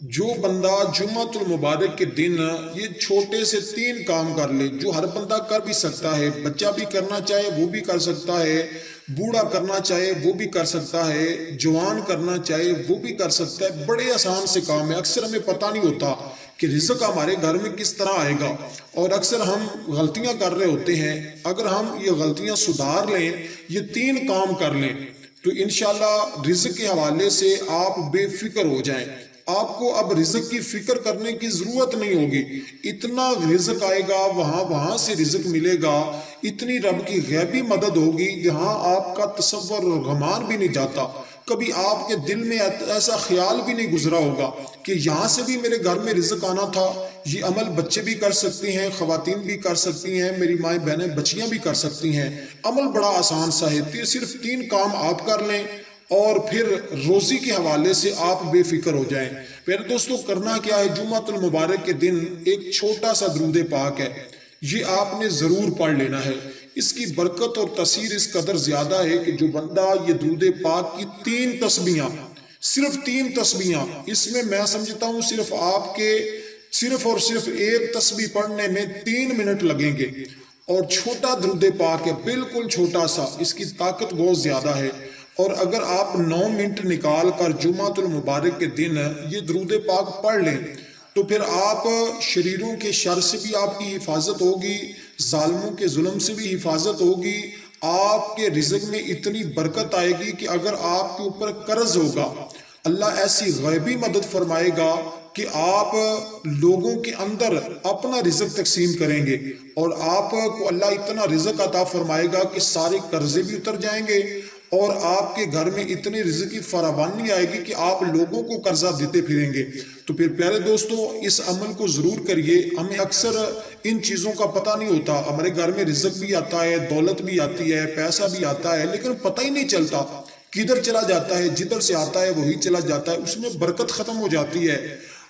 جو بندہ جمعۃ المبارک کے دن یہ چھوٹے سے 3 کام کر لے، جو ہر بندہ کر بھی سکتا ہے، بچہ بھی کرنا چاہے وہ بھی کر سکتا ہے، بوڑھا کرنا چاہے وہ بھی کر سکتا ہے، جوان کرنا چاہے وہ بھی کر سکتا ہے، بڑے آسان سے کام ہے۔ اکثر ہمیں پتہ نہیں ہوتا کہ رزق ہمارے گھر میں کس طرح آئے گا، اور اکثر ہم غلطیاں کر رہے ہوتے ہیں۔ اگر ہم یہ غلطیاں سدھار لیں، یہ 3 کام کر لیں، تو انشاءاللہ رزق کے حوالے سے آپ بے فکر ہو جائیں۔ آپ کو اب رزق کی فکر کرنے کی ضرورت نہیں ہوگی، اتنا رزق آئے گا، وہاں سے رزق ملے گا، اتنی رب کی غیبی مدد ہوگی جہاں آپ کا تصور اور گمان بھی نہیں جاتا۔ کبھی آپ کے دل میں ایسا خیال بھی نہیں گزرا ہوگا کہ یہاں سے بھی میرے گھر میں رزق آنا تھا۔ یہ عمل بچے بھی کر سکتے ہیں، خواتین بھی کر سکتی ہیں، میری مائیں بہنیں بچیاں بھی کر سکتی ہیں۔ عمل بڑا آسان سا ہے، صرف 3 کام آپ کر لیں اور پھر روزی کے حوالے سے آپ بے فکر ہو جائیں۔ پھر دوستو کرنا کیا ہے، جمعۃ المبارک کے دن ایک چھوٹا سا درود پاک ہے، یہ آپ نے ضرور پڑھ لینا ہے۔ اس کی برکت اور تاثیر اس قدر زیادہ ہے کہ جو بندہ یہ درود پاک کی 3 تسبیحاں، صرف 3 تسبیحاں، اس میں سمجھتا ہوں صرف آپ کے صرف ایک تسبیح پڑھنے میں 3 منٹ لگیں گے، اور چھوٹا درود پاک ہے، بالکل چھوٹا سا، اس کی طاقت بہت زیادہ ہے۔ اور اگر آپ 9 منٹ نکال کر جمعۃ المبارک کے دن یہ درود پاک پڑھ لیں تو پھر آپ شریروں کے شر سے بھی آپ کی حفاظت ہوگی، ظالموں کے ظلم سے بھی حفاظت ہوگی، آپ کے رزق میں اتنی برکت آئے گی کہ اگر آپ کے اوپر قرض ہوگا، اللہ ایسی غیبی مدد فرمائے گا کہ آپ لوگوں کے اندر اپنا رزق تقسیم کریں گے، اور آپ کو اللہ اتنا رزق عطا فرمائے گا کہ سارے قرضے بھی اتر جائیں گے، اور آپ کے گھر میں اتنی رزق کی فراوانی آئے گی کہ آپ لوگوں کو قرضہ دیتے پھریں گے۔ تو پھر پیارے دوستو اس عمل کو ضرور کریے۔ ہمیں اکثر ان چیزوں کا پتہ نہیں ہوتا، ہمارے گھر میں رزق بھی آتا ہے، دولت بھی آتی ہے، پیسہ بھی آتا ہے، لیکن پتہ ہی نہیں چلتا کدھر چلا جاتا ہے، جدھر سے آتا ہے وہی چلا جاتا ہے، اس میں برکت ختم ہو جاتی ہے۔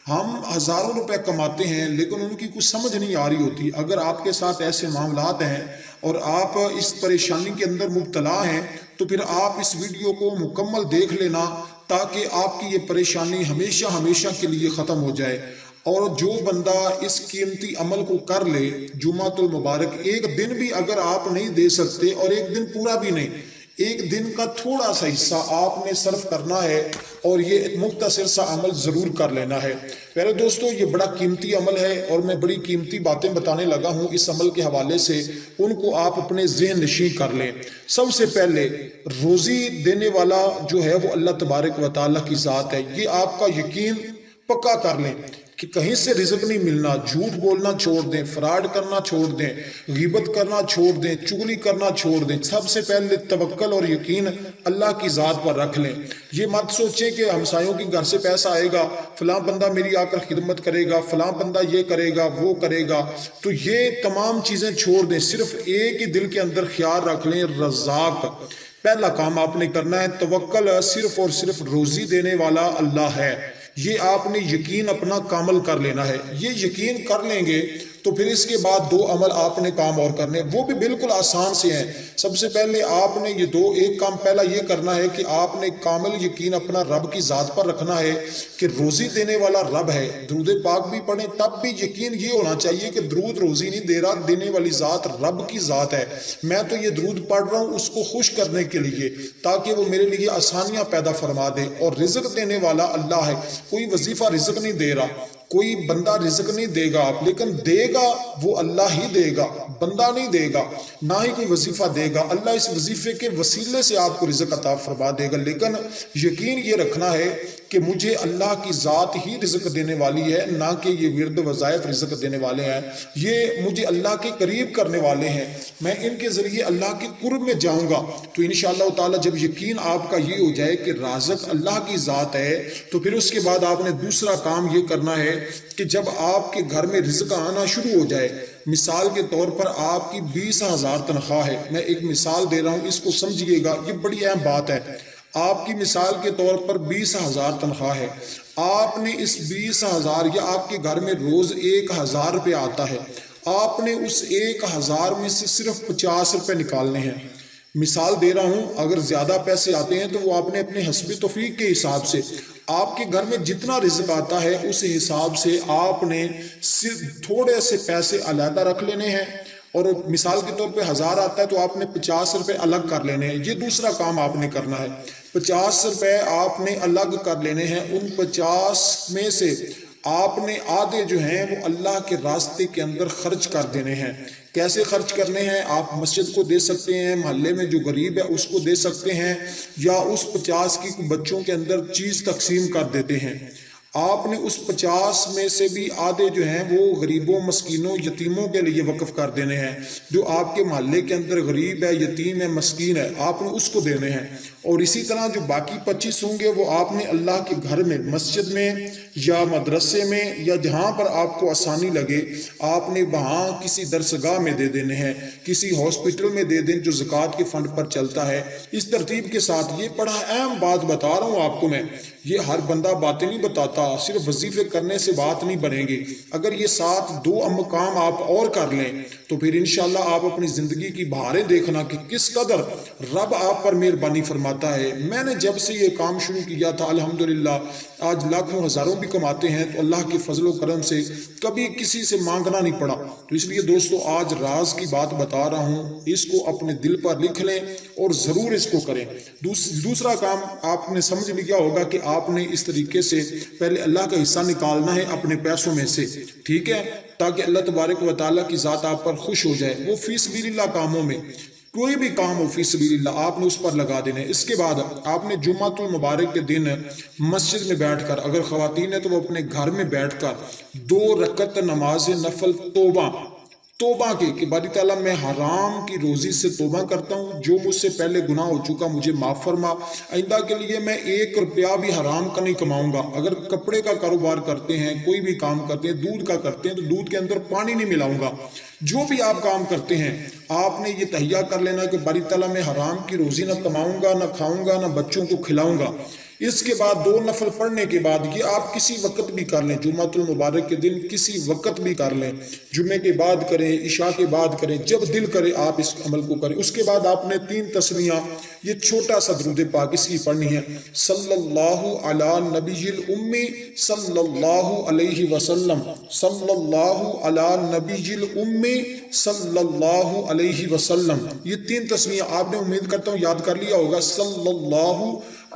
ہم ہزاروں روپے کماتے ہیں لیکن ان کی کچھ سمجھ نہیں آ رہی ہوتی۔ اگر آپ کے ساتھ ایسے معاملات ہیں اور آپ اس پریشانی کے اندر مبتلا ہیں تو پھر آپ اس ویڈیو کو مکمل دیکھ لینا تاکہ آپ کی یہ پریشانی ہمیشہ ہمیشہ کے لیے ختم ہو جائے۔ اور جو بندہ اس قیمتی عمل کو کر لے، جمعۃ المبارک ایک دن بھی اگر آپ نہیں دے سکتے، اور ایک دن پورا بھی نہیں، ایک دن کا تھوڑا سا حصہ آپ نے صرف کرنا ہے اور یہ مختصر سا عمل ضرور کر لینا ہے۔ پیارے دوستو یہ بڑا قیمتی عمل ہے اور میں بڑی قیمتی باتیں بتانے لگا ہوں اس عمل کے حوالے سے، ان کو آپ اپنے ذہن نشین کر لیں۔ سب سے پہلے روزی دینے والا جو ہے وہ اللہ تبارک و تعالیٰ کی ذات ہے، یہ آپ کا یقین پکا کر لیں کہ کہیں سے رزق نہیں ملنا۔ جھوٹ بولنا چھوڑ دیں، فراڈ کرنا چھوڑ دیں، غیبت کرنا چھوڑ دیں، چغلی کرنا چھوڑ دیں۔ سب سے پہلے توکل اور یقین اللہ کی ذات پر رکھ لیں۔ یہ مت سوچیں کہ ہمسایوں کے گھر سے پیسہ آئے گا، فلاں بندہ میری آ کر خدمت کرے گا، فلاں بندہ یہ کرے گا وہ کرے گا، تو یہ تمام چیزیں چھوڑ دیں۔ صرف ایک ہی دل کے اندر خیال رکھ لیں، رزاق پہلا کام آپ نے کرنا ہے۔ توکل صرف اور صرف روزی دینے والا اللہ ہے، یہ آپ نے یقین اپنا کامل کر لینا ہے۔ یہ یقین کر لیں گے تو پھر اس کے بعد 2 عمل آپ نے کام اور کرنے، وہ بھی بالکل آسان سے ہیں۔ سب سے پہلے آپ نے ایک کام پہلا یہ کرنا ہے کہ آپ نے کامل یقین اپنا رب کی ذات پر رکھنا ہے کہ روزی دینے والا رب ہے۔ درود پاک بھی پڑھیں تب بھی یقین یہ ہونا چاہیے کہ درود روزی نہیں دے رہا، دینے والی ذات رب کی ذات ہے، میں تو یہ درود پڑھ رہا ہوں اس کو خوش کرنے کے لیے تاکہ وہ میرے لیے آسانیاں پیدا فرما دے۔ اور رزق دینے والا اللہ ہے، کوئی وظیفہ رزق نہیں دے رہا، کوئی بندہ رزق نہیں دے گا آپ، لیکن دے گا وہ اللہ ہی دے گا، بندہ نہیں دے گا، نہ ہی کوئی وظیفہ دے گا۔ اللہ اس وظیفے کے وسیلے سے آپ کو رزق عطا فرما دے گا، لیکن یقین یہ رکھنا ہے کہ مجھے اللہ کی ذات ہی رزق دینے والی ہے، نہ کہ یہ ورد وظائف رزق دینے والے ہیں، یہ مجھے اللہ کے قریب کرنے والے ہیں، میں ان کے ذریعے اللہ کے قرب میں جاؤں گا۔ تو انشاءاللہ تعالی جب یقین آپ کا یہ ہو جائے کہ رازق اللہ کی ذات ہے، تو پھر اس کے بعد آپ نے دوسرا کام یہ کرنا ہے کہ جب آپ کے گھر میں رزق آنا شروع ہو جائے، مثال کے طور پر آپ کی 20,000 تنخواہ ہے، میں ایک مثال دے رہا ہوں، اس کو سمجھیے گا، یہ بڑی اہم بات ہے۔ آپ کی مثال کے طور پر 20,000 تنخواہ ہے، آپ نے اس 20,000 یا آپ کے گھر میں روز 1,000 روپے آتا ہے، آپ نے اس 1,000 میں سے صرف 50 روپے نکالنے ہیں۔ مثال دے رہا ہوں، اگر زیادہ پیسے آتے ہیں تو وہ آپ نے اپنے حسب توفیق کے حساب سے آپ کے گھر میں جتنا رزق آتا ہے اس حساب سے آپ نے صرف تھوڑے سے پیسے علیحدہ رکھ لینے ہیں، اور مثال کے طور پہ 1000 آتا ہے تو آپ نے 50 روپے الگ کر لینے ہیں۔ یہ دوسرا کام آپ نے کرنا ہے، 50 روپے آپ نے الگ کر لینے ہیں۔ ان 50 میں سے آپ نے آدھے جو ہیں وہ اللہ کے راستے کے اندر خرچ کر دینے ہیں۔ کیسے خرچ کرنے ہیں؟ آپ مسجد کو دے سکتے ہیں، محلے میں جو غریب ہے اس کو دے سکتے ہیں، یا اس 50 کی بچوں کے اندر چیز تقسیم کر دیتے ہیں۔ آپ نے اس 50 میں سے بھی آدھے جو ہیں وہ غریبوں، مسکینوں، یتیموں کے لیے وقف کر دینے ہیں۔ جو آپ کے محلے کے اندر غریب ہے، یتیم ہے، مسکین ہے، آپ نے اس کو دینے ہیں۔ اور اسی طرح جو باقی 25 ہوں گے وہ آپ نے اللہ کے گھر میں، مسجد میں یا مدرسے میں یا جہاں پر آپ کو آسانی لگے، آپ نے وہاں کسی درسگاہ میں دے دینے ہیں، کسی ہاسپٹل میں دے دیں جو زکوٰۃ کے فنڈ پر چلتا ہے۔ اس ترتیب کے ساتھ یہ بڑا اہم بات بتا رہا ہوں آپ کو میں، یہ ہر بندہ باتیں نہیں بتاتا، صرف وظیفے کرنے سے بات نہیں بنے گی۔ اگر یہ ساتھ 2 کام آپ اور کر لیں تو پھر انشاءاللہ آپ اپنی زندگی کی بہاریں دیکھنا کہ کس قدر رب آپ پر مہربانی فرماتا ہے۔ میں نے جب سے یہ کام شروع کیا تھا الحمدللہ آج لاکھوں ہزاروں بھی کماتے ہیں، تو اللہ کے فضل و کرم سے کبھی کسی سے مانگنا نہیں پڑا۔ تو اس لیے دوستو آج راز کی بات بتا رہا ہوں، اس کو اپنے دل پر لکھ لیں اور ضرور اس کو کریں۔ دوسرا کام آپ نے سمجھ لیا ہوگا کہ آپ نے اس طریقے سے پہلے اللہ کا حصہ نکالنا ہے اپنے پیسوں میں سے، ٹھیک ہے، تاکہ اللہ تبارک و تعالیٰ کی ذات آپ پر خوش ہو جائے۔ وہ فی سبیل اللہ کاموں میں کوئی بھی کام ہو، فی سبیل اللہ آپ نے اس پر لگا دینے۔ اس کے بعد آپ نے جمعۃ المبارک کے دن مسجد میں بیٹھ کر، اگر خواتین ہیں تو وہ اپنے گھر میں بیٹھ کر 2 رکعت نماز نفل توبہ کی کہ باری تعالیٰ میں حرام کی روزی سے توبہ کرتا ہوں، جو مجھ سے پہلے گناہ ہو چکا مجھے معاف فرما، آئندہ کے لیے میں 1 روپیہ بھی حرام کا نہیں کماؤں گا۔ اگر کپڑے کا کاروبار کرتے ہیں، کوئی بھی کام کرتے ہیں، دودھ کا کرتے ہیں تو دودھ کے اندر پانی نہیں ملاؤں گا۔ جو بھی آپ کام کرتے ہیں آپ نے یہ تہیہ کر لینا کہ باری تعالیٰ میں حرام کی روزی نہ کماؤں گا، نہ کھاؤں گا، نہ بچوں کو کھلاؤں گا۔ اس کے بعد 2 نفل پڑھنے کے بعد یہ آپ کسی وقت بھی کر لیں، جمعۃ المبارک کے دن کسی وقت بھی کر لیں، جمعے کے بعد کریں، عشاء کے بعد کریں، جب دل کرے آپ اس عمل کو کریں۔ اس کے بعد آپ نے 3 تسمیہ، یہ چھوٹا سا درود پاک اس کی پڑھنی ہے، صلی اللہ علی نبی الامی صلی اللہ علیہ وسلم، صلی اللہ علی نبی الامی صلی اللہ علیہ وسلم۔ یہ 3 تسمیہ آپ نے امید کرتا ہوں یاد کر لیا ہوگا، صلی اللہ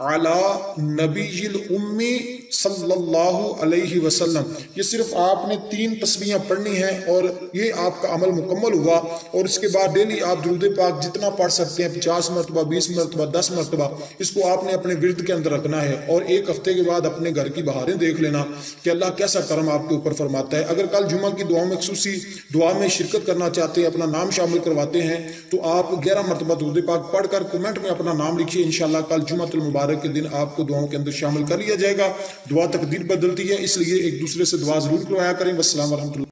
علی نبی الامی صلی اللہ علیہ وسلم۔ یہ صرف آپ نے 3 تسبیحیں پڑھنی ہیں اور یہ آپ کا عمل مکمل ہوا۔ اور اس کے بعد ڈیلی آپ درود پاک جتنا پڑھ سکتے ہیں، 50 مرتبہ، 20 مرتبہ، 10 مرتبہ، اس کو آپ نے اپنے ورد کے اندر رکھنا ہے۔ اور 1 ہفتے کے بعد اپنے گھر کی بہاریں دیکھ لینا کہ اللہ کیسا کرم آپ کے اوپر فرماتا ہے۔ اگر کل جمعہ کی دعاؤں میں خصوصی دعا میں شرکت کرنا چاہتے ہیں، اپنا نام شامل کرواتے ہیں، تو آپ 11 مرتبہ درود پاک پڑھ کر کمنٹ میں اپنا نام لکھیے، انشاءاللہ کل جمعۃ المبارک کے دن آپ کو دعاؤں کے اندر شامل کر لیا جائے گا۔ دعا تقدیر بدلتی ہے، اس لیے ایک دوسرے سے دعا ضرور کروایا کریں۔ والسلام ورحمۃ اللہ۔